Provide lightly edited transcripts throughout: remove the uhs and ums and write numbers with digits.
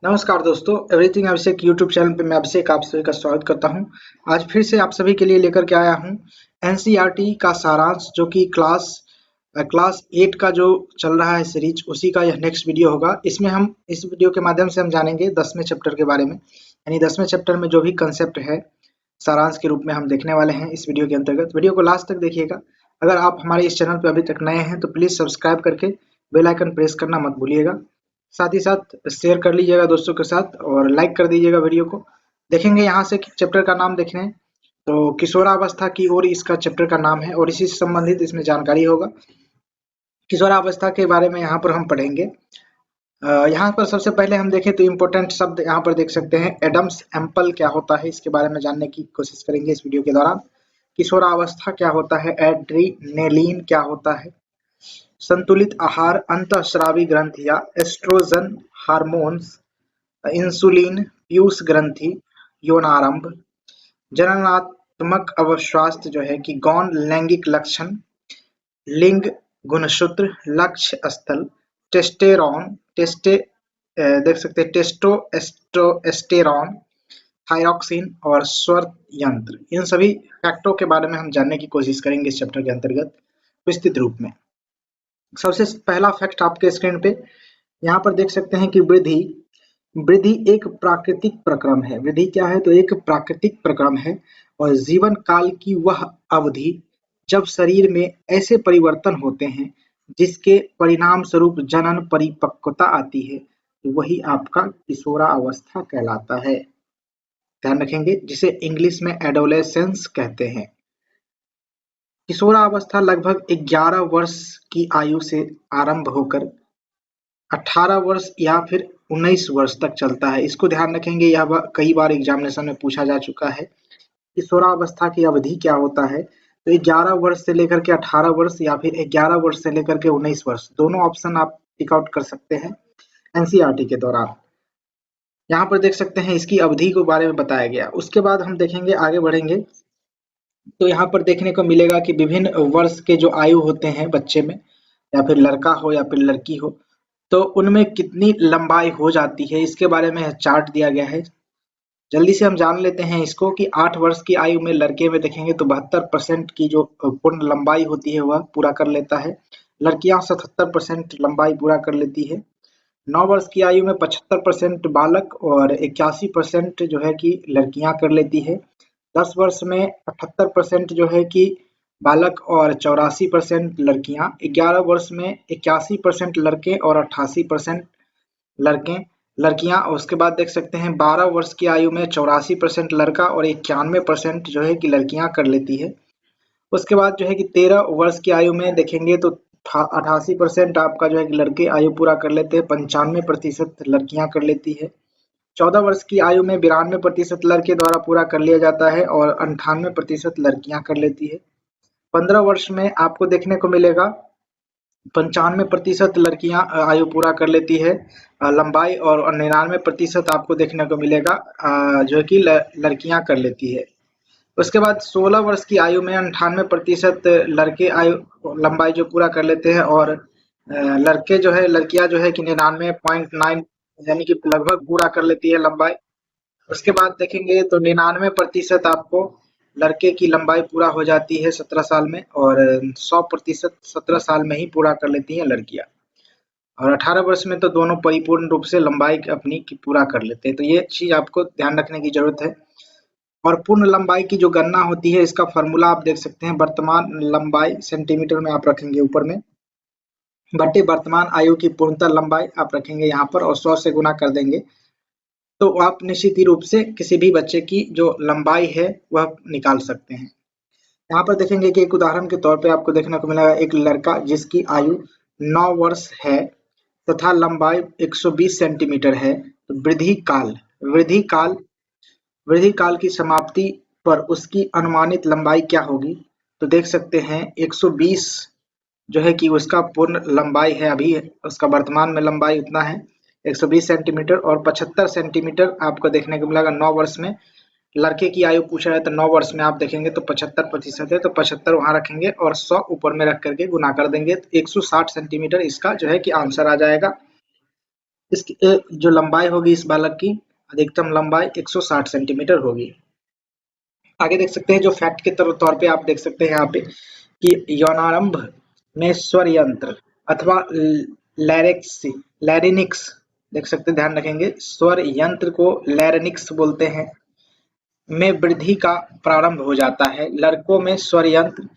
नमस्कार दोस्तों, एवरीथिंग अभिषेक YouTube channel पे मैं अभिषेक आप सभी का स्वागत करता हूं। आज फिर से आप सभी के लिए लेकर के आया हूं एनसीईआरटी का सारांश, जो कि क्लास 8 का जो चल रहा है सीरीज, उसी का यह नेक्स्ट वीडियो होगा। इसमें हम इस वीडियो के माध्यम से हम जानेंगे 10वें चैप्टर के बारे में, यानी 10वें चैप्टर में जो भी कंसेप्ट है सारांश के रूप में हम देखने वाले हैं इस वीडियो के अंतर्गत। वीडियो को लास्ट तक देखिएगा। अगर आप हमारे इस चैनल पर अभी तक नए हैं तो प्लीज़ सब्सक्राइब करके बेल आइकन प्रेस करना मत भूलिएगा। साथ ही साथ शेयर कर लीजिएगा दोस्तों के साथ और लाइक कर दीजिएगा वीडियो को। देखेंगे यहाँ से कि चैप्टर का नाम देख रहे हैं तो किशोरावस्था की ओर इसका चैप्टर का नाम है और इसी से संबंधित इसमें जानकारी होगा। किशोरावस्था के बारे में यहाँ पर हम पढ़ेंगे। यहाँ पर सबसे पहले हम देखें तो इम्पोर्टेंट शब्द यहाँ पर देख सकते हैं। एडम्स एम्पल क्या होता है, इसके बारे में जानने की कोशिश करेंगे इस वीडियो के दौरान। किशोरावस्था क्या होता है, एड्रीनेलिन क्या होता है, संतुलित आहार, अंतःस्रावी ग्रंथियां, एस्ट्रोजन हार्मोन्स, इंसुलिन, पीयूष ग्रंथि, यौनारंभ, जननात्मक अवस्वास्थ्य जो है कि गौण लैंगिक लक्षण, लिंग, गुणसूत्र, लक्ष्य स्थल, टेस्टेरॉन, देख सकते हैं टेस्टोस्टेरॉन, थायरॉक्सिन और स्वर यंत्र। इन सभी फैक्टों के बारे में हम जानने की कोशिश करेंगे इस चैप्टर के अंतर्गत विस्तृत रूप में। सबसे पहला फैक्ट आपके स्क्रीन पे यहाँ पर देख सकते हैं कि वृद्धि वृद्धि एक प्राकृतिक प्रक्रम है। वृद्धि क्या है, तो एक प्राकृतिक प्रक्रम है और जीवन काल की वह अवधि जब शरीर में ऐसे परिवर्तन होते हैं जिसके परिणाम स्वरूप जनन परिपक्वता आती है, तो वही आपका किशोरावस्था कहलाता है। ध्यान रखेंगे, जिसे इंग्लिश में एडोलेसेंस कहते हैं। किशोरावस्था लगभग 11 वर्ष की आयु से आरंभ होकर 18 वर्ष या फिर 19 वर्ष तक चलता है। इसको ध्यान रखेंगे, यह कई बार एग्जामिनेशन में पूछा जा चुका है। किशोरावस्था की अवधि क्या होता है, तो 11 वर्ष से लेकर के 18 वर्ष या फिर 11 वर्ष से लेकर के 19 वर्ष, दोनों ऑप्शन आप टिक आउट कर सकते हैं एनसीईआरटी के दौरान। यहाँ पर देख सकते हैं इसकी अवधि के बारे में बताया गया। उसके बाद हम देखेंगे, आगे बढ़ेंगे तो यहाँ पर देखने को मिलेगा कि विभिन्न वर्ष के जो आयु होते हैं बच्चे में, या फिर लड़का हो या फिर लड़की हो, तो उनमें कितनी लंबाई हो जाती है, इसके बारे में चार्ट दिया गया है। जल्दी से हम जान लेते हैं इसको कि 8 वर्ष की आयु में लड़के में देखेंगे तो 72% की जो पूर्ण लंबाई होती है वह पूरा कर लेता है। लड़कियां 77% लंबाई पूरा कर लेती है। 9 वर्ष की आयु में 75% बालक और 81% जो है कि लड़कियां कर लेती है। 10 वर्ष में 78% जो है कि बालक और 84% लड़कियां। 11 वर्ष में 81% लड़के और 88% लड़के लड़कियां। और उसके बाद देख सकते हैं 12 वर्ष की आयु में 84% लड़का और 91% जो है कि लड़कियां कर लेती है। उसके बाद जो है कि 13 वर्ष की आयु में देखेंगे तो 88% आपका जो है कि लड़के आयु पूरा कर लेते हैं, 95% लड़कियां कर लेती है। 14 वर्ष की आयु में 92% लड़के द्वारा पूरा कर लिया जाता है और 98% लड़कियां कर लेती है। 15 वर्ष में आपको देखने को मिलेगा 95% लड़कियां आयु पूरा कर लेती है लंबाई, और 99% आपको देखने को मिलेगा जो कि लड़कियां कर लेती है। उसके बाद 16 वर्ष की आयु में 98% लड़के आयु लंबाई जो पूरा कर लेते हैं और लड़के जो है लड़कियां जो है कि 99.9 यानी कि लगभग पूरा कर लेती है लंबाई। उसके बाद देखेंगे तो 99% आपको लड़के की लंबाई पूरा हो जाती है 17 साल में, और 100% 17 साल में ही पूरा कर लेती हैं लड़कियां। और 18 वर्ष में तो दोनों परिपूर्ण रूप से लंबाई अपनी की पूरा कर लेते हैं। तो ये चीज आपको ध्यान रखने की जरूरत है। और पूर्ण लंबाई की जो गणना होती है, इसका फॉर्मूला आप देख सकते हैं। वर्तमान लंबाई सेंटीमीटर में आप रखेंगे ऊपर में, बटे वर्तमान आयु की पूर्णतः लंबाई आप रखेंगे यहाँ पर और 100 से गुना कर देंगे, तो आप निश्चित ही रूप से किसी भी बच्चे की जो लंबाई है वह निकाल सकते हैं। यहाँ पर देखेंगे कि एक उदाहरण के तौर पे आपको देखने को मिलेगा एक लड़का जिसकी आयु 9 वर्ष है तथा लंबाई 120 सेंटीमीटर है, तो वृद्धि काल की समाप्ति पर उसकी अनुमानित लंबाई क्या होगी, तो देख सकते हैं 120 जो है कि उसका पूर्ण लंबाई है, अभी उसका वर्तमान में लंबाई उतना है 120 सेंटीमीटर, और 75 सेंटीमीटर आपको देखने को मिलेगा 9 वर्ष में। लड़के की आयु पूछा है तो 9 वर्ष में आप देखेंगे तो 75% है, तो 75 वहां रखेंगे और 100 ऊपर में रख करके गुना कर देंगे, तो 160 सेंटीमीटर इसका जो है कि आंसर आ जाएगा। इसकी जो लंबाई होगी इस बालक की, अधिकतम लंबाई 160 सेंटीमीटर होगी। आगे देख सकते हैं जो फैक्ट के तौर पे आप देख सकते हैं यहाँ पे कि यौनारंभ में स्वर यंत्र अथवा लैरिनिक्स देख सकते हैं, ध्यान रखेंगे स्वर यंत्र को लैरिनिक्स बोलते हैं, में वृद्धि का प्रारंभ हो जाता है। लड़कों में स्वर यंत्र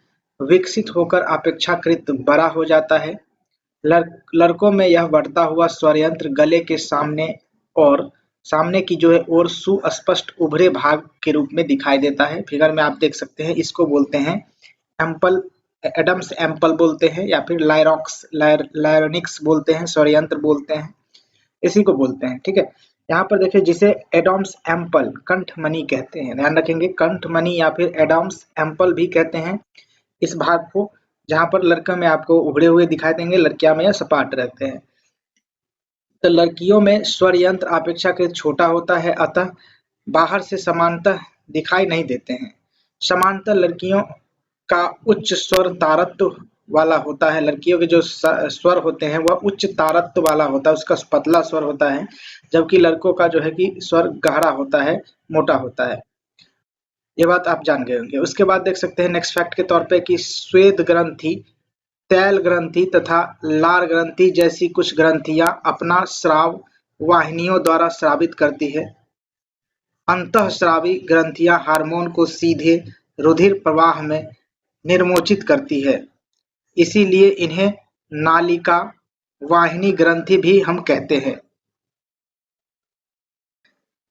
विकसित होकर अपेक्षाकृत बड़ा हो जाता है। लड़कों में यह बढ़ता हुआ स्वर यंत्र गले के और सामने की जो है और सुस्पष्ट उभरे भाग के रूप में दिखाई देता है। फिगर में आप देख सकते हैं, इसको बोलते हैं एम्पल, एडम्स एम्पल बोलते हैं या फिर लायरोनिक्स बोलते हैं, स्वर यंत्र बोलते हैं, इसी को बोलते हैं। ठीक है, यहाँ पर देखिए जिसे एडम्स एम्पल कंठमणि कहते हैं, ध्यान रखेंगे कंठमणि या फिर एडम्स एम्पल भी कहते हैं इस भाग को, जहां पर लड़का में आपको उभरे हुए दिखाई देंगे, लड़कियां में सपाट रहते हैं। तो लड़कियों में स्वर यंत्र अपेक्षाकृत छोटा होता है, अतः बाहर से समानतः दिखाई नहीं देते हैं। समानतः लड़कियों का उच्च स्वर तारत्व वाला होता है। लड़कियों के जो स्वर होते हैं वह उच्च तारत्व वाला होता है, उसका पतला स्वर होता है, जबकि लड़कों का जो है कि स्वर गहरा होता है, मोटा होता है। ये बात आप जान गए होंगे। उसके बाद देख सकते हैं नेक्स्ट फैक्ट के तौर पे कि स्वेद ग्रंथि, तैल ग्रंथि तथा लार ग्रंथि जैसी कुछ ग्रंथियां अपना स्राव वाहिनियों द्वारा स्रावित करती है। अंतःस्रावी ग्रंथियां हार्मोन को सीधे रुधिर प्रवाह में निर्मोचित करती है, इसीलिए इन्हें नालिका वाहिनी ग्रंथि भी हम कहते हैं।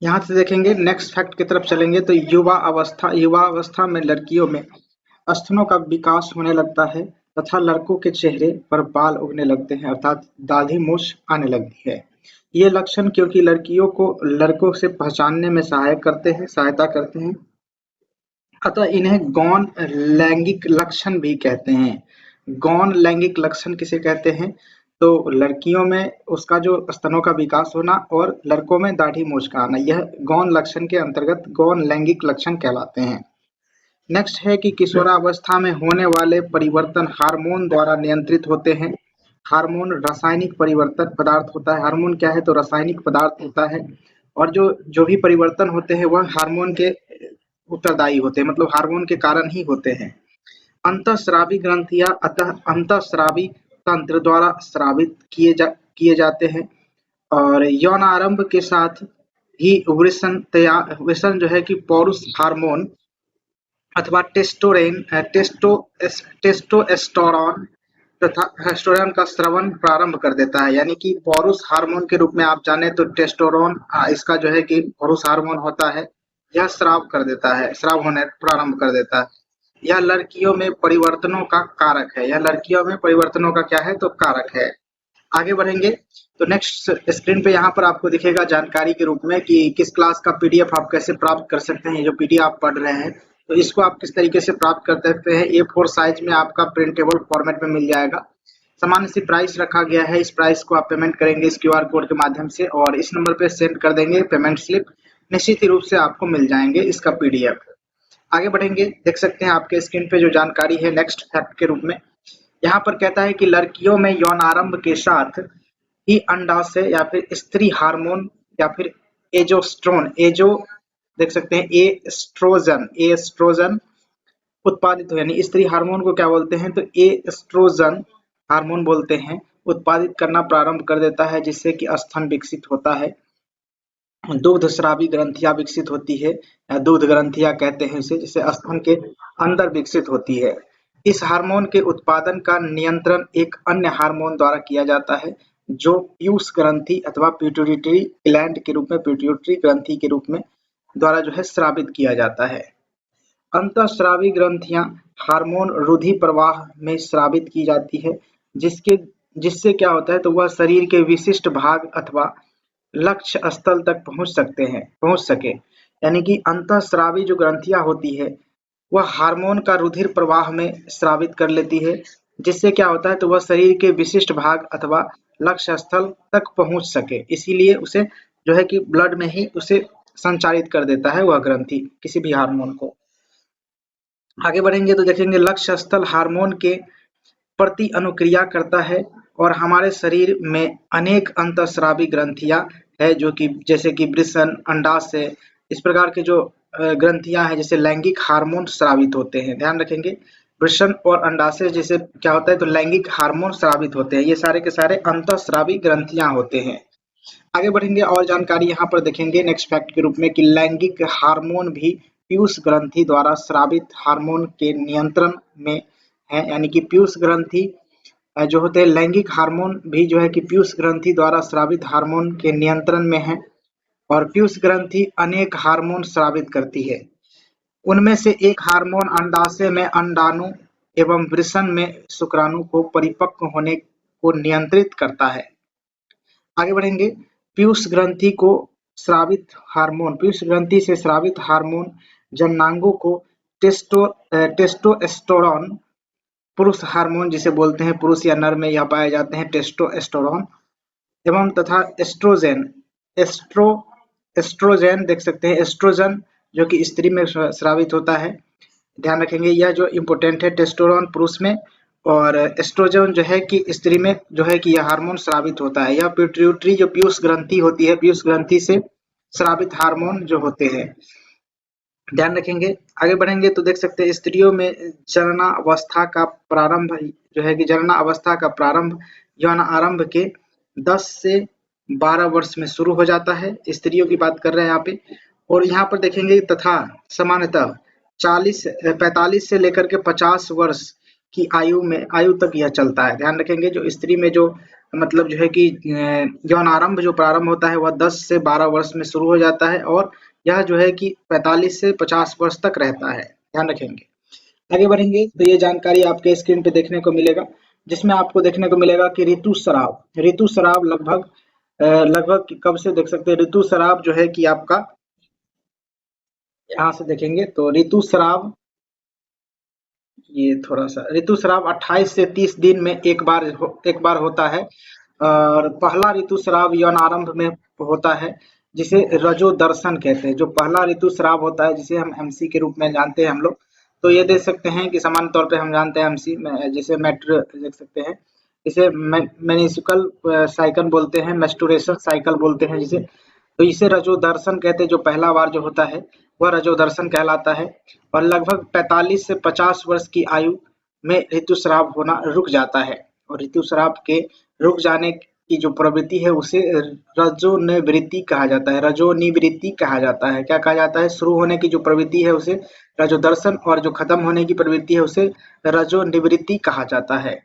यहाँ से देखेंगे नेक्स्ट फैक्ट की तरफ चलेंगे तो युवा अवस्था में लड़कियों में स्तनों का विकास होने लगता है तथा लड़कों के चेहरे पर बाल उगने लगते हैं, अर्थात दाढ़ी मूछ आने लगती है। ये लक्षण क्योंकि लड़कियों को लड़कों से पहचानने में सहायता करते हैं, अतः इन्हें गौण लैंगिक लक्षण भी कहते हैं। गौण लैंगिक लक्षण किसे कहते हैं? तो लड़कियों में उसका जो स्तनों का विकास होना और लड़कों में दाढ़ी मूछ का आना, यह गौण लक्षण के अंतर्गत गौण लैंगिक लक्षण कहलाते हैं। नेक्स्ट है कि किशोरावस्था में होने वाले परिवर्तन हार्मोन द्वारा नियंत्रित होते हैं। हार्मोन रासायनिक परिवर्तन पदार्थ होता है। हार्मोन क्या है? तो रासायनिक पदार्थ होता है, और जो जो भी परिवर्तन होते हैं वह हार्मोन के उत्तरदायी होते हैं, मतलब हार्मोन के कारण ही होते हैं। अंतःस्रावी ग्रंथियां अतः अंतःस्रावी तंत्र द्वारा स्रावित किए जाते हैं, और यौनारंभ के साथ ही वृषण जो है कि पौरुष हार्मोन अथवा टेस्टोस्टेरोन तथा टेस्टोस्टेरोन का स्रवण प्रारंभ कर देता है। यानी कि पौरुष हार्मोन के रूप में आप जाने तो टेस्टोस्टेरोन इसका जो है कि पौरुष हार्मोन होता है, यह स्राव होने प्रारंभ कर देता है। यह लड़कियों में परिवर्तनों का कारक है। यह लड़कियों में परिवर्तनों का क्या है? तो कारक है। आगे बढ़ेंगे तो नेक्स्ट स्क्रीन पे यहाँ पर आपको दिखेगा जानकारी के रूप में कि किस क्लास का पीडीएफ आप कैसे प्राप्त कर सकते हैं। जो पीडीएफ आप पढ़ रहे हैं तो इसको आप किस तरीके से प्राप्त कर सकते हैं। A4 साइज में आपका प्रिंटेबल फॉर्मेट में मिल जाएगा। सामान्य सी प्राइस रखा गया है। इस प्राइस को आप पेमेंट करेंगे इस क्यूआर कोड के माध्यम से और इस नंबर पे सेंड कर देंगे पेमेंट स्लिप, निश्चित ही रूप से आपको मिल जाएंगे इसका पीडीएफ। आगे बढ़ेंगे, देख सकते हैं आपके स्क्रीन पे जो जानकारी है नेक्स्ट फैक्ट के रूप में। यहाँ पर कहता है कि लड़कियों में यौनारंभ के साथ ही अंडाशय या फिर स्त्री हार्मोन या फिर देख सकते हैं एस्ट्रोजन उत्पादित हो, यानी स्त्री हार्मोन को क्या बोलते हैं? तो एस्ट्रोजन हार्मोन बोलते हैं, उत्पादित करना प्रारंभ कर देता है, जिससे कि स्तन विकसित होता है। दुग्ध स्रावी ग्रंथियां विकसित होती है, दूध ग्रंथियां कहते हैं इसे, जिसे स्तन के अंदर विकसित होती है। इस हार्मोन के उत्पादन का नियंत्रण एक अन्य हार्मोन द्वारा किया जाता है, जो पीयूष ग्रंथि अथवा पिट्यूटरी ग्लैंड के रूप में, पिट्यूटरी ग्रंथि के रूप में द्वारा जो है स्रावित किया जाता है। अंतःस्रावी ग्रंथियां हार्मोन रुधिर प्रवाह में स्रावित की जाती है, जिससे क्या होता है? तो वह शरीर के विशिष्ट भाग अथवा लक्ष्य स्थल तक पहुंच सके। यानी कि अंतःस्रावी जो ग्रंथियां होती है वह हार्मोन का रुधिर प्रवाह में स्रावित कर लेती है, जिससे क्या होता है? तो वह शरीर के विशिष्ट भाग अथवा लक्ष्य स्थल तक पहुंच सके। इसीलिए उसे जो है कि ब्लड में ही उसे संचारित कर देता है वह ग्रंथि किसी भी हार्मोन को। आगे बढ़ेंगे तो देखेंगे लक्ष्य स्थल हार्मोन के प्रति अनुक्रिया करता है और हमारे शरीर में अनेक अंतःस्रावी ग्रंथियां है, जो कि जैसे कि वृषण, अंडाशय, इस प्रकार के जो ग्रंथियां हैं, जैसे लैंगिक हार्मोन स्रावित होते हैं। ध्यान रखेंगे, वृषण और अंडाशय जैसे क्या होता है, तो लैंगिक हार्मोन स्रावित होते हैं। ये सारे के सारे अंतःस्रावी ग्रंथियां होते हैं। आगे बढ़ेंगे और जानकारी यहाँ पर देखेंगे नेक्स्ट फैक्ट के रूप में कि लैंगिक हार्मोन भी पीयूष ग्रंथि द्वारा स्रावित हार्मोन के नियंत्रण में है। यानी कि पीयूष ग्रंथि जो होते हैं, लैंगिक हार्मोन भी जो है कि पीयूष ग्रंथि द्वारा स्रावित हार्मोन के नियंत्रण में है। और पीयूष ग्रंथि अनेक हार्मोन स्रावित करती है। उनमें से एक हार्मोन अंडाशय में अंडाणु एवं वृषण में शुक्राणु को परिपक्व होने को नियंत्रित करता है। आगे बढ़ेंगे, पीयूष ग्रंथि को पीयूष ग्रंथि से स्रावित हार्मोन जननांगों को टेस्टोस्टेरोन, पुरुष हार्मोन जिसे बोलते हैं, पुरुष या नर में यह पाए जाते हैं टेस्टोस्टेरोन, एवं तथा एस्ट्रोजन देख सकते हैं, एस्ट्रोजन जो कि स्त्री में स्रावित होता है। ध्यान रखेंगे, यह जो इम्पोर्टेंट है, टेस्टोस्टेरोन पुरुष में और एस्ट्रोजन जो है कि स्त्री में जो है कि यह हार्मोन स्रावित होता है। यह पिट्यूटरी जो पीयूष ग्रंथि होती है, पीयूष ग्रंथि से स्रावित हार्मोन जो होते हैं। ध्यान रखेंगे, आगे बढ़ेंगे तो देख सकते हैं स्त्रियों में जननावस्था का प्रारंभ जो है कि जननावस्था का प्रारंभ यौन आरंभ के 10 से 12 वर्ष में शुरू हो जाता है। स्त्रियों की बात कर रहे हैं यहाँ पे। और यहाँ पर देखेंगे तथा सामान्यतः 45 से लेकर के 50 वर्ष की आयु तक यह चलता है। ध्यान रखेंगे, जो स्त्री में जो मतलब जो है कि यौन आरंभ जो प्रारंभ होता है वह 10 से 12 वर्ष में शुरू हो जाता है और यह जो है कि 45 से 50 वर्ष तक रहता है। ध्यान रखेंगे, आगे बढ़ेंगे तो ये जानकारी आपके स्क्रीन पे देखने को मिलेगा, जिसमें आपको देखने को मिलेगा कि ऋतुस्राव लगभग कब से देख सकते हैं। ऋतुस्राव जो है कि आपका यहाँ से देखेंगे तो ऋतुस्राव, ये थोड़ा सा, ऋतुस्राव 28 से 30 दिन में एक बार होता है। और पहला ऋतुस्राव यौन आरंभ में होता है, जिसे रजो दर्शन कहते हैं। जो पहला ऋतुस्राव होता है, जिसे हम एमसी के रूप में जानते हैं हम लोग, तो ये देख सकते हैं कि सामान्य तौर पे हम जानते हैं एमसी में, जिसे मेट्रो देख सकते हैं, इसे मेनिस्ट्रुअल साइकिल बोलते हैं, मेंस्ट्रुएशन साइकिल बोलते हैं जिसे। तो इसे रजो दर्शन कहते हैं। जो पहला बार जो होता है वह रजो दर्शन कहलाता है। और लगभग 45 से 50 वर्ष की आयु में ऋतुस्राव होना रुक जाता है। और ऋतुस्राव के रुक जाने की जो प्रवृत्ति है उसे रजोनिवृत्ति कहा जाता है। रजोनिवृत्ति कहा जाता है। क्या कहा जाता है? शुरू होने की जो प्रवृत्ति है उसे रजोदर्शन और जो खत्म होने की प्रवृत्ति है उसे रजोनिवृत्ति कहा जाता है।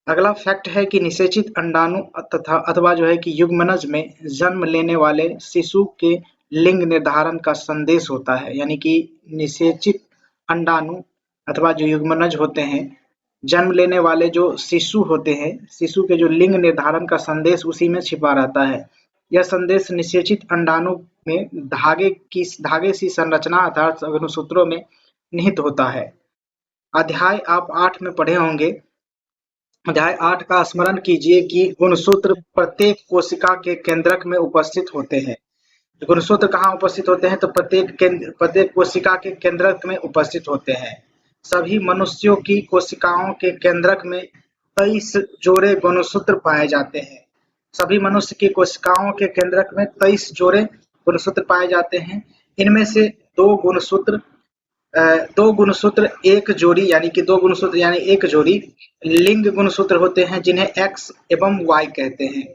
अगला फैक्ट है कि निषेचित अंडाणु तथा अथवा जो है कि युग्मनज में जन्म लेने वाले शिशु के लिंग निर्धारण का संदेश होता है। यानी कि निषेचित अंडाणु अथवा जो युग्मनज होते हैं, जन्म लेने वाले जो शिशु होते हैं, शिशु के जो लिंग निर्धारण का संदेश उसी में छिपा रहता है। यह संदेश निषेचित अंडाणु में धागे सी संरचना अर्थात गुणसूत्रों में निहित होता है। अध्याय आप 8 में पढ़े होंगे। अध्याय 8 का स्मरण कीजिए कि गुणसूत्र प्रत्येक कोशिका के केंद्रक में उपस्थित होते हैं। गुणसूत्र कहाँ उपस्थित होते हैं? तो प्रत्येक कोशिका के केंद्रक में उपस्थित होते हैं। सभी मनुष्यों की कोशिकाओं के केंद्रक में 23 जोड़े गुणसूत्र पाए जाते हैं। सभी मनुष्य की कोशिकाओं के केंद्रक में 23 जोड़े गुणसूत्र पाए जाते हैं। इनमें से दो गुणसूत्र एक जोड़ी लिंग गुणसूत्र होते हैं, जिन्हें एक्स एवं वाई कहते हैं।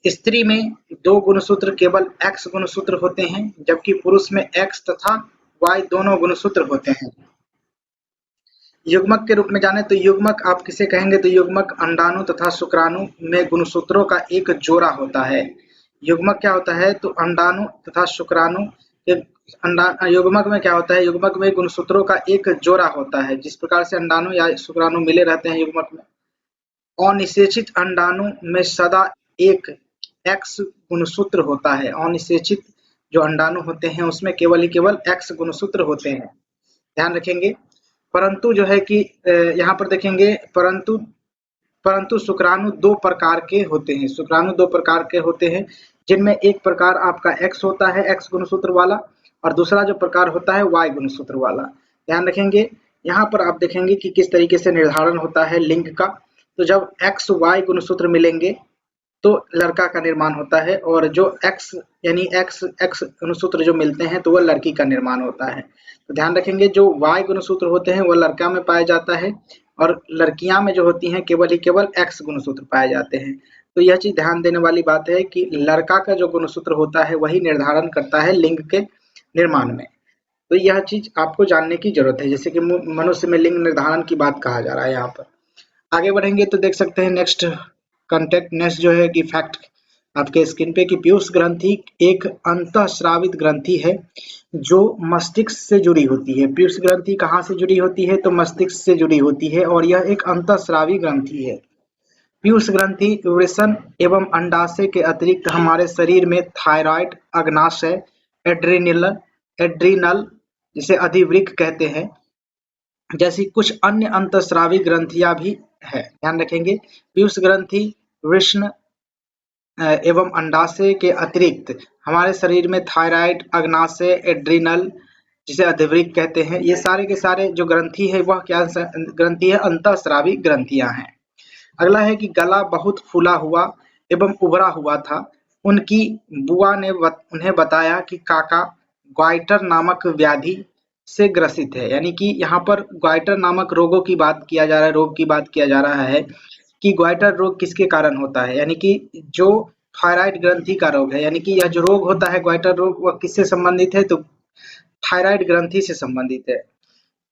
स्त्री में 2 गुणसूत्र केवल एक्स गुणसूत्र होते हैं, जबकि पुरुष में एक्स तथा वाई दोनों गुणसूत्र होते हैं। युग्मक के रूप में जाने तो युग्मक आप किसे कहेंगे? तो युग्मक अंडाणु तथा शुक्राणु में गुणसूत्रों का एक जोड़ा होता है। युग्मक क्या होता है? तो अंडाणु तथा शुक्राणु के युग्मक में क्या होता है? युग्मक में गुणसूत्रों का एक जोड़ा होता है। जिस प्रकार से अंडाणु या शुक्राणु मिले रहते हैं युग्मक में। अनिषेचित अंडाणु में सदा एक एक्स गुणसूत्र होता है। अनिषेचित जो अंडाणु होते हैं उसमें केवल एक्स गुणसूत्र होते हैं। ध्यान रखेंगे। परंतु जो है कि यहाँ पर देखेंगे, परंतु शुक्राणु 2 प्रकार के होते हैं। शुक्राणु 2 प्रकार के होते हैं, जिनमें एक प्रकार आपका एक्स होता है, एक्स गुणसूत्र वाला, और दूसरा जो प्रकार होता है वाई गुणसूत्र वाला। ध्यान रखेंगे। यहाँ पर आप देखेंगे कि किस तरीके से निर्धारण होता है लिंग का। तो जब एक्स वाई गुणसूत्र मिलेंगे तो लड़का का निर्माण होता है, और जो एक्स यानी एक्स एक्स गुणसूत्र जो मिलते हैं तो वह लड़की का निर्माण होता है। तो ध्यान रखेंगे, जो वाई गुणसूत्र होते हैं वह लड़का में पाया जाता है, और लड़कियां में जो होती हैं केवल ही केवल एक्स गुणसूत्र पाए जाते हैं। तो यह चीज ध्यान देने वाली बात है कि लड़का का जो गुणसूत्र होता है वही निर्धारण करता है लिंग के निर्माण में। तो यह चीज आपको जानने की जरूरत है, जैसे कि मनुष्य में लिंग निर्धारण की बात कहा जा रहा है यहाँ पर। आगे बढ़ेंगे तो देख सकते हैं नेक्स्ट कंटेक्ट, नेक्स्ट जो है कि फैक्ट आपके स्क्रीन पे, कि पीयूष ग्रंथि एक अंतःस्रावित ग्रंथि है जो मस्तिष्क से जुड़ी होती है। पीयूष ग्रंथि कहाँ से जुड़ी होती है? तो मस्तिष्क से जुड़ी होती है, और यह एक अंतःस्रावी ग्रंथि है। पीयूष ग्रंथि वृषण एवं अंडाशय के अतिरिक्त हमारे शरीर में थायराइड, अग्नाशय, एड्रिनल एड्रीनल जिसे अधिवृक्क कहते हैं, जैसी कुछ अन्य अंतःस्रावी ग्रंथियां भी है। ध्यान रखेंगे, पीयूष ग्रंथि वृषण एवं अंडाशय के अतिरिक्त हमारे शरीर में थायराइड, अग्नाशय, एड्रिनल जिसे अधिवृक्क कहते हैं, ये सारे के सारे जो ग्रंथि है वह क्या ग्रंथि है? अंतःस्रावी ग्रंथियां हैं। अगला है कि गला बहुत फूला हुआ एवं उभरा हुआ था। उनकी बुआ ने उन्हें बताया कि काका ग्वाइटर नामक व्याधि से ग्रसित है। यानी कि यहाँ पर ग्वाइटर नामक रोगों की बात किया जा रहा है, रोग की बात किया जा रहा है कि ग्वाइटर रोग किसके कारण होता है, यानी कि जो थायराइड ग्रंथि का रोग है। यानी कि यह जो रोग होता है ग्वाइटर रोग, वह किससे संबंधित है? तो थायराइड ग्रंथि से संबंधित है।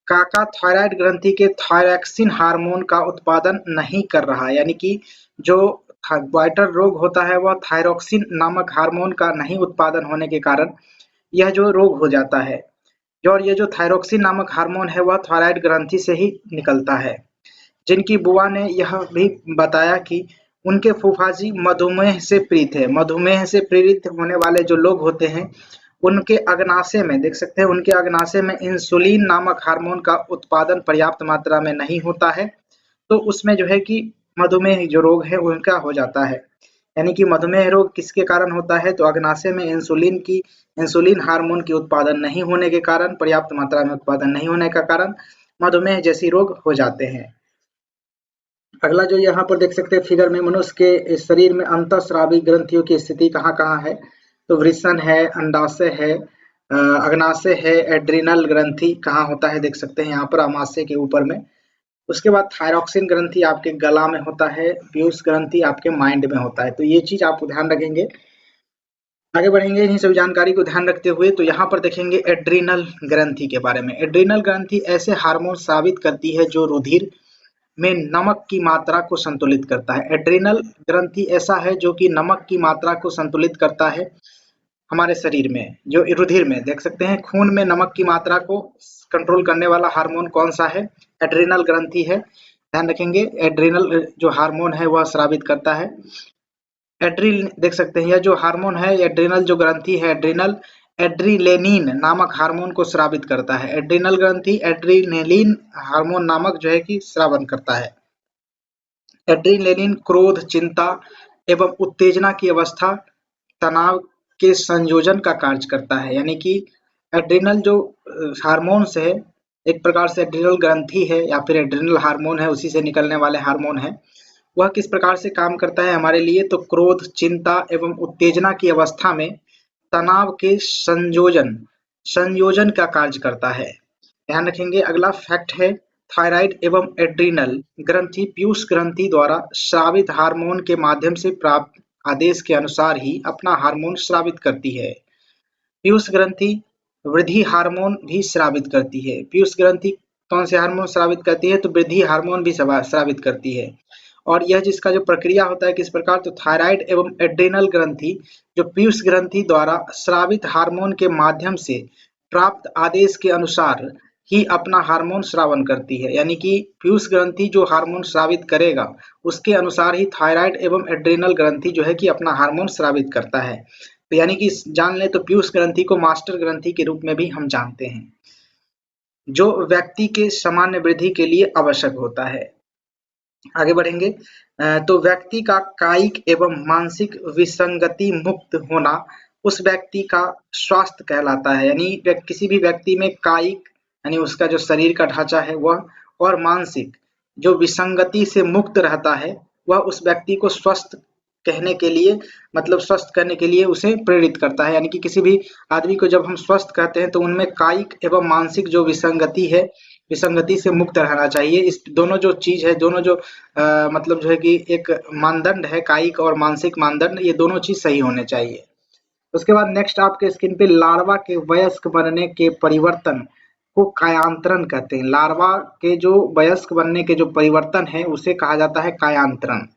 काका थायराइड ग्रंथि के थायरॉक्सिन हार्मोन का उत्पादन नहीं कर रहा है। यानी कि जो ग्वाइटर रोग होता है वह थायरॉक्सिन नामक हार्मोन का नहीं उत्पादन होने के कारण यह जो रोग हो जाता है। और यह जो थायरॉक्सिन नामक हार्मोन है वह थायराइड ग्रंथि से ही निकलता है। जिनकी बुआ ने यह भी बताया कि उनके फूफाजी मधुमेह से पीड़ित है। मधुमेह से पीड़ित होने वाले जो लोग होते हैं उनके अग्नाशय में, देख सकते हैं, उनके अग्नाशय में इंसुलिन नामक हार्मोन का उत्पादन पर्याप्त मात्रा में नहीं होता है, तो उसमें जो है कि मधुमेह जो रोग है उनका हो जाता है। यानी कि मधुमेह रोग किसके कारण होता है? तो अग्नाशय में इंसुलिन हार्मोन की उत्पादन नहीं होने के कारण, पर्याप्त मात्रा में उत्पादन नहीं होने का कारण मधुमेह जैसी रोग हो जाते हैं। अगला जो यहाँ पर देख सकते हैं फिगर में, मनुष्य के शरीर में अंतःस्रावी ग्रंथियों की स्थिति कहाँ है? तो वृषण है, अंडाशय है, अग्नाशय है, एड्रिनल ग्रंथि कहाँ होता है? देख सकते हैं यहाँ पर आमाशय के ऊपर में। उसके बाद थायरॉक्सिन ग्रंथि आपके गला में होता है, पीयूष ग्रंथि आपके माइंड में होता है। तो ये चीज आप ध्यान रखेंगे। आगे बढ़ेंगे इन्हीं सभी जानकारी को ध्यान रखते हुए, तो यहाँ पर देखेंगे एड्रिनल ग्रंथि के बारे में। एड्रिनल ग्रंथि ऐसे हार्मोन स्रावित करती है जो रुधिर में नमक की मात्रा को संतुलित करता है। एड्रिनल ग्रंथि ऐसा है जो कि नमक की मात्रा को संतुलित करता है हमारे शरीर में, जो रुधिर में, देख सकते हैं खून में नमक की मात्रा को कंट्रोल करने वाला हार्मोन कौन सा है? एड्रिनल ग्रंथि है। ध्यान रखेंगे, एड्रिनल जो हार्मोन है वह स्रावित करता है। एड्रिल देख सकते हैं, यह जो हार्मोन है, एड्रिनल जो ग्रंथि है, एड्रिनल एड्रिलेनिन नामक हार्मोन को स्रावित करता है। एड्रिनल ग्रंथि एड्रिनेलिन हार्मोन नामक जो है कि स्रावन करता है। एड्रिनेलिन क्रोध, चिंता एवं उत्तेजना की अवस्था, तनाव के संयोजन का कार्य करता है। यानी कि एड्रिनल जो हार्मोन्स है, एक प्रकार से एड्रिनल ग्रंथि है या फिर एड्रिनल हार्मोन है, उसी से निकलने वाले हार्मोन है, वह किस प्रकार से काम करता है हमारे लिए? तो क्रोध, चिंता एवं उत्तेजना की अवस्था में तनाव के संयोजन का कार्य करता है। ध्यान रखेंगे। अगला फैक्ट है, थायराइड एवं एड्रिनल ग्रंथि पीयूष ग्रंथि द्वारा स्रावित हार्मोन के माध्यम से प्राप्त आदेश के अनुसार ही अपना हार्मोन स्रावित करती है। पीयूष ग्रंथि वृद्धि हार्मोन भी स्रावित करती है। पीयूष ग्रंथि कौन से हार्मोन स्रावित करती है? तो वृद्धि हार्मोन भी स्रावित करती है। और यह जिसका जो प्रक्रिया होता है किस प्रकार? तो थायराइड एवं एड्रिनल ग्रंथि जो पीयूष ग्रंथि द्वारा स्रावित हार्मोन के माध्यम से प्राप्त आदेश के अनुसार ही अपना हार्मोन स्रावन करती है। यानी कि पीयूष ग्रंथि जो हार्मोन स्रावित करेगा उसके अनुसार ही थायराइड एवं एड्रिनल ग्रंथि जो है कि अपना हार्मोन स्रावित करता है। तो यानी कि जान लें तो पीयूष ग्रंथि को मास्टर ग्रंथि के रूप में भी हम जानते हैं, जो व्यक्ति के सामान्य वृद्धि के लिए आवश्यक होता है। आगे बढ़ेंगे तो व्यक्ति का कायिक एवं मानसिक विसंगति मुक्त होना उस व्यक्ति का स्वास्थ्य कहलाता है। यानी किसी भी व्यक्ति में कायिक यानी उसका जो शरीर का ढांचा है वह, और मानसिक जो विसंगति से मुक्त रहता है वह उस व्यक्ति को स्वस्थ कहने के लिए मतलब स्वस्थ करने के लिए उसे प्रेरित करता है। यानी कि किसी भी आदमी को जब हम स्वस्थ कहते हैं तो उनमें कायिक एवं मानसिक जो विसंगति है, विसंगति से मुक्त रहना चाहिए। इस दोनों जो चीज है, दोनों जो मतलब जो है कि एक मानदंड है, कायिक और मानसिक मानदंड, ये दोनों चीज सही होने चाहिए। उसके बाद नेक्स्ट आपके स्क्रीन पे लार्वा के वयस्क बनने के परिवर्तन को कायांतरण कहते हैं। लार्वा के जो वयस्क बनने के जो परिवर्तन है उसे कहा जाता है कायांतरण।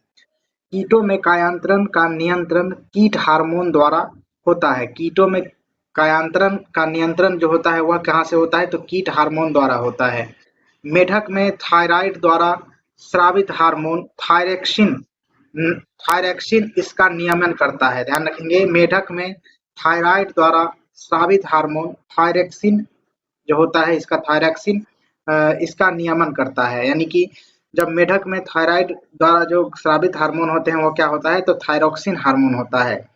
कीटों में कायांतरण का नियंत्रण कीट हार्मोन द्वारा होता है। कीटों में कायांतरण का नियंत्रण जो होता है वह कहाँ से होता है, तो कीट हार्मोन द्वारा होता है। मेढक में थायराइड द्वारा स्रावित हार्मोन थायरेक्सिन थायरेक्सिन इसका नियमन करता है। ध्यान रखेंगे, मेढक में थायराइड द्वारा स्रावित हार्मोन थायरेक्सिन जो होता है, इसका थायरेक्सिन इसका नियमन करता है। यानी कि जब मेढक में थायराइड द्वारा जो स्रावित हार्मोन होते हैं वो क्या होता है, तो थायरोक्सिन हार्मोन होता है।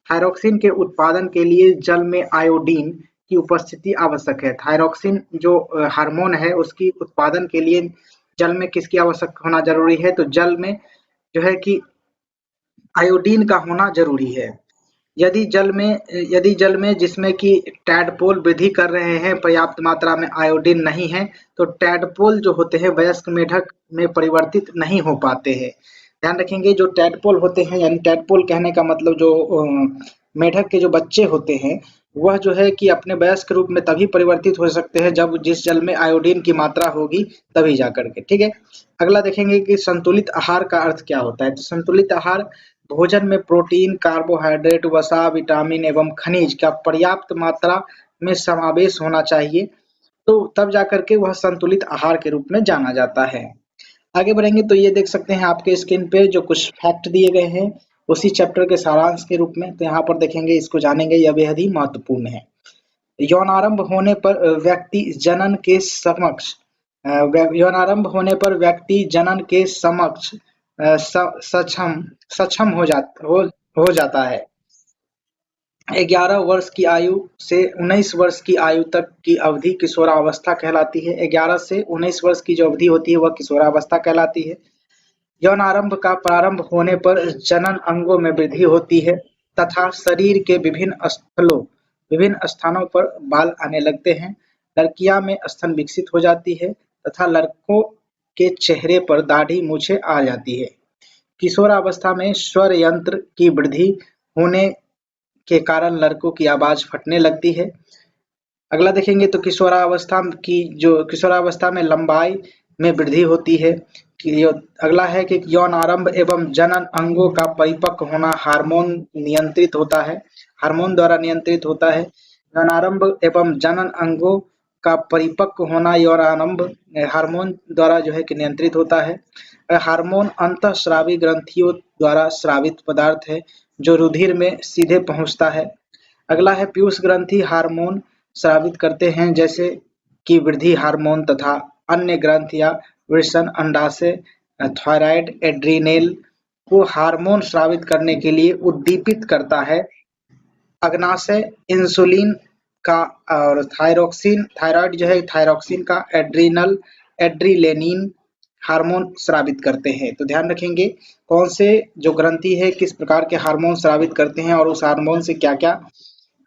थायरोक्सिन के उत्पादन के लिए जल में आयोडीन की उपस्थिति आवश्यक है। थायरोक्सिन जो हार्मोन है उसकी उत्पादन के लिए जल में किसकी आवश्यक होना जरूरी है, तो जल में जो है कि आयोडीन का होना जरूरी है। यदि जल में जिसमें कि टैडपोल वृद्धि कर रहे हैं पर्याप्त मात्रा में आयोडीन नहीं है, तो टैडपोल जो होते हैं वयस्क मेढक में परिवर्तित नहीं हो पाते हैं। ध्यान रखेंगे, जो टैडपोल होते हैं, यानी टैडपोल कहने का मतलब जो मेढक के जो बच्चे होते हैं वह जो है कि अपने वयस्क रूप में तभी परिवर्तित हो सकते हैं जब जिस जल में आयोडीन की मात्रा होगी तभी जाकर के। ठीक है, अगला देखेंगे कि संतुलित आहार का अर्थ क्या होता है। तो संतुलित आहार भोजन में प्रोटीन, कार्बोहाइड्रेट, वसा, विटामिन एवं खनिज का पर्याप्त मात्रा में समावेश होना चाहिए, तो तब जाकर के वह संतुलित आहार के रूप में जाना जाता है। आगे बढ़ेंगे तो ये देख सकते हैं आपके स्क्रीन पे जो कुछ फैक्ट दिए गए हैं उसी चैप्टर के सारांश के रूप में। तो यहाँ पर देखेंगे, इसको जानेंगे, यह बेहद ही महत्वपूर्ण है। यौनारंभ होने पर व्यक्ति जनन के समक्ष यौनारंभ होने पर व्यक्ति जनन के समक्ष सक्षम सक्षम हो जाता है। 11 वर्ष की आयु से 19 वर्ष की आयु तक की अवधि किशोरावस्था कहलाती है। 11 से 19 वर्ष की जो अवधि होती है वह किशोरावस्था कहलाती है। यौनारंभ का प्रारंभ होने पर जनन अंगों में वृद्धि होती है तथा शरीर के विभिन्न स्थानों पर बाल आने लगते हैं। लड़कियां में स्तन विकसित हो जाती है तथा लड़कों के चेहरे पर दाढ़ी मूछें आ जाती है। किशोरावस्था में स्वर यंत्र की वृद्धि होने के कारण लड़कों की आवाज फटने लगती है। अगला देखेंगे तो किशोरावस्था में लंबाई में वृद्धि होती है। अगला है कि यौन आरंभ एवं जनन अंगों का परिपक्व होना हार्मोन द्वारा नियंत्रित होता है। यौनारंभ एवं जनन अंगों का परिपक्व होना यौनारंभ हार्मोन द्वारा जो है कि नियंत्रित होता है। हार्मोन अंतःस्रावी ग्रंथियों द्वारा स्रावित पदार्थ है जो रुधिर में सीधे पहुंचता है। अगला है पीयूष ग्रंथि हार्मोन स्रावित करते हैं जैसे कि वृद्धि हार्मोन तथा अन्य ग्रंथ या वृषण, अंडाशय, थायराइड, एड्रीनेल को हार्मोन स्रावित करने के लिए उद्दीपित करता है। अग्नाशय इंसुलिन का और थायराइड जो है थायरोक्सिन का, एड्रीलेनिन हार्मोन स्रावित करते हैं। तो ध्यान रखेंगे कौन से जो ग्रंथि है किस प्रकार के हार्मोन स्रावित करते हैं और उस हार्मोन से क्या क्या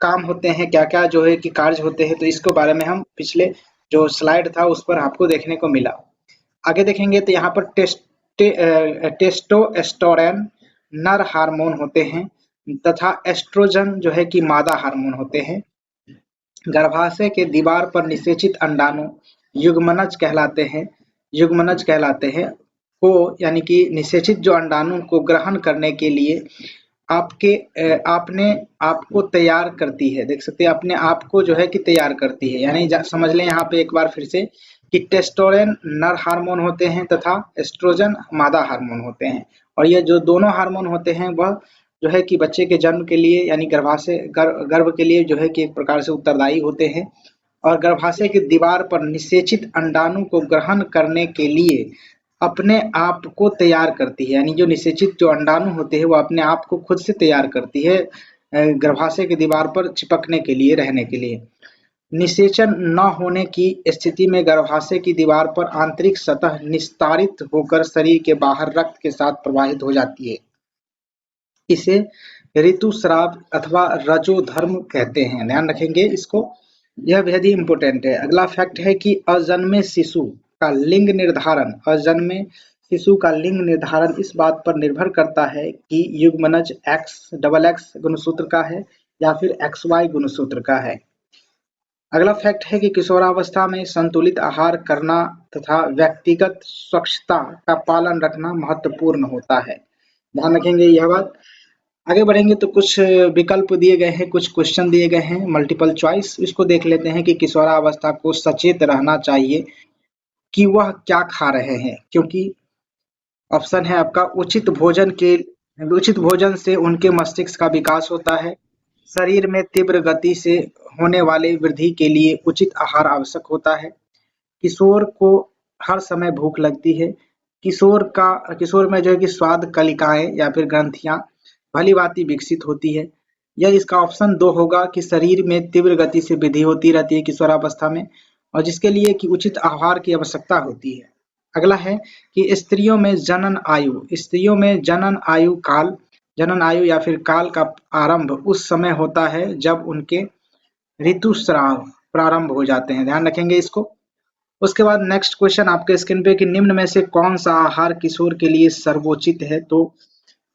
काम होते हैं, क्या क्या जो है कि कार्य होते हैं। तो इसके बारे में हम पिछले जो स्लाइड था उस पर आपको देखने को मिला। आगे देखेंगे तो यहाँ पर टेस्टोस्टेरोन नर हार्मोन होते हैं तथा एस्ट्रोजन जो है कि मादा हार्मोन होते हैं। गर्भाशय के दीवार पर निषेचित अंडाणु युग्मनज कहलाते हैं को यानी कि निषेचित जो अंडाणु को ग्रहण करने के लिए अपने आप को तैयार करती है। देख सकते हैं अपने आप को जो है कि तैयार करती है। यानी समझ लें यहाँ पे एक बार फिर से कि टेस्टोस्टेरोन नर हार्मोन होते हैं तथा एस्ट्रोजन मादा हार्मोन होते हैं। और ये जो दोनों हार्मोन होते हैं वह जो है कि बच्चे के जन्म के लिए यानी गर्भ के लिए जो है कि एक प्रकार से उत्तरदायी होते हैं। और गर्भाशय की दीवार पर निषेचित अंडाणु को ग्रहण करने के लिए अपने आप को तैयार करती है। यानी जो निषेचित जो अंडाणु होते हैं वो अपने आप को खुद से तैयार करती है गर्भाशय की दीवार पर चिपकने के लिए, रहने के लिए। निषेचन न होने की स्थिति में गर्भाशय की दीवार पर आंतरिक सतह निस्तारित होकर शरीर के बाहर रक्त के साथ प्रवाहित हो जाती है। इसे ऋतुस्राव अथवा रजोधर्म कहते हैं, ध्यान रखेंगे इसको, यह बेहद ही इंपॉर्टेंट है। अगला फैक्ट है कि अजन्मे शिशु का लिंग निर्धारण इस बात पर निर्भर करता है कि युग्मनज XX गुणसूत्र का है या फिर XY गुणसूत्र का है। अगला फैक्ट है कि किशोरावस्था में संतुलित आहार करना तथा व्यक्तिगत स्वच्छता का पालन रखना महत्वपूर्ण होता है, ध्यान रखेंगे यह बात। आगे बढ़ेंगे तो कुछ विकल्प दिए गए हैं, कुछ क्वेश्चन दिए गए हैं मल्टीपल चॉइस, इसको देख लेते हैं कि किशोरावस्था को सचेत रहना चाहिए कि वह क्या खा रहे हैं, क्योंकि ऑप्शन है आपका उचित भोजन से उनके मस्तिष्क का विकास होता है, शरीर में तीव्र गति से होने वाले वृद्धि के लिए उचित आहार आवश्यक होता है, किशोर को हर समय भूख लगती है, किशोर में जो है कि स्वाद कलिकाएं या फिर ग्रंथियां भली भांति विकसित होती है। यह इसका ऑप्शन 2 होगा कि शरीर में तीव्र गति से वृद्धि होती रहती है किशोरावस्था में, और जिसके लिए कि उचित आहार की आवश्यकता होती है। अगला है कि स्त्रियों में जनन आयु या फिर काल का आरंभ उस समय होता है जब उनके ऋतुस्राव प्रारंभ हो जाते हैं, ध्यान रखेंगे इसको। उसके बाद नेक्स्ट क्वेश्चन आपके स्क्रीन पे कि निम्न में से कौन सा आहार किशोर के लिए सर्वोचित है, तो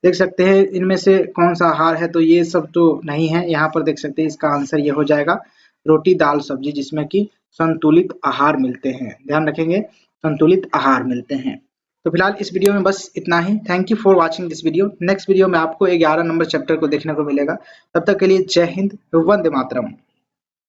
देख सकते हैं इनमें से कौन सा आहार है, तो ये सब तो नहीं है, यहाँ पर देख सकते हैं इसका आंसर ये हो जाएगा रोटी दाल सब्जी, जिसमें कि संतुलित आहार मिलते हैं, ध्यान रखेंगे संतुलित आहार मिलते हैं। तो फिलहाल इस वीडियो में बस इतना ही। Thank you for watching this video. Next video में आपको 11 नंबर चैप्टर को देखने को मिलेगा। तब तक के लिए जय हिंद, वंदे मातरम।